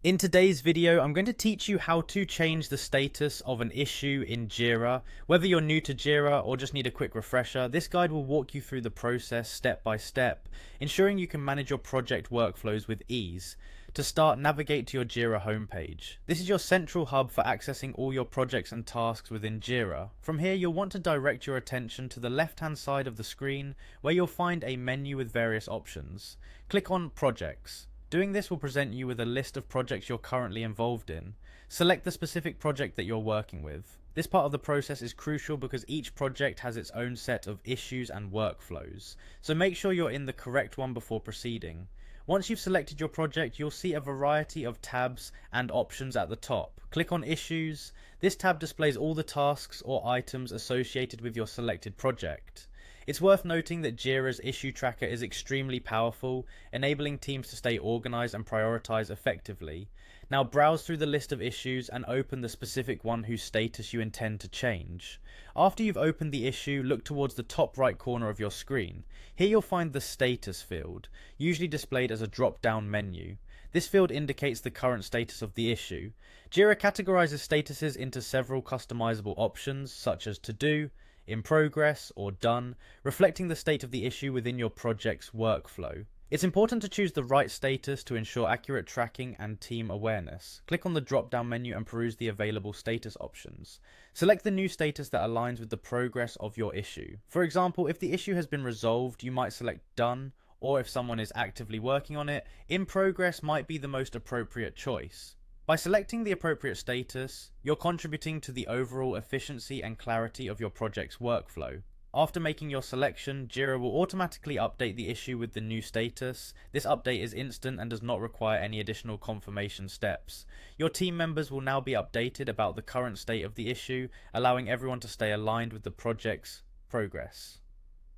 In today's video, I'm going to teach you how to change the status of an issue in Jira. Whether you're new to Jira or just need a quick refresher, this guide will walk you through the process step by step, ensuring you can manage your project workflows with ease. To start, navigate to your Jira homepage. This is your central hub for accessing all your projects and tasks within Jira. From here, you'll want to direct your attention to the left-hand side of the screen, where you'll find a menu with various options. Click on Projects. Doing this will present you with a list of projects you're currently involved in. Select the specific project that you're working with. This part of the process is crucial because each project has its own set of issues and workflows, so make sure you're in the correct one before proceeding. Once you've selected your project, you'll see a variety of tabs and options at the top. Click on Issues. This tab displays all the tasks or items associated with your selected project. It's worth noting that Jira's issue tracker is extremely powerful, enabling teams to stay organized and prioritize effectively. Now browse through the list of issues and open the specific one whose status you intend to change. After you've opened the issue, look towards the top right corner of your screen. Here you'll find the status field, usually displayed as a drop-down menu. This field indicates the current status of the issue. Jira categorizes statuses into several customizable options, such as to do, in progress, or done, reflecting the state of the issue within your project's workflow. It's important to choose the right status to ensure accurate tracking and team awareness. Click on the drop-down menu and peruse the available status options. Select the new status that aligns with the progress of your issue. For example, if the issue has been resolved, you might select done, or if someone is actively working on it, in progress might be the most appropriate choice. By selecting the appropriate status, you're contributing to the overall efficiency and clarity of your project's workflow. After making your selection, Jira will automatically update the issue with the new status. This update is instant and does not require any additional confirmation steps. Your team members will now be updated about the current state of the issue, allowing everyone to stay aligned with the project's progress.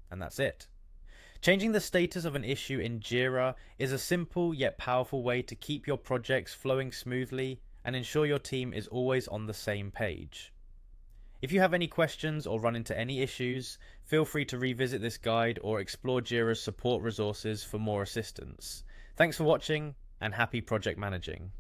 And that's it. Changing the status of an issue in Jira is a simple yet powerful way to keep your projects flowing smoothly and ensure your team is always on the same page. If you have any questions or run into any issues, feel free to revisit this guide or explore Jira's support resources for more assistance. Thanks for watching and happy project managing.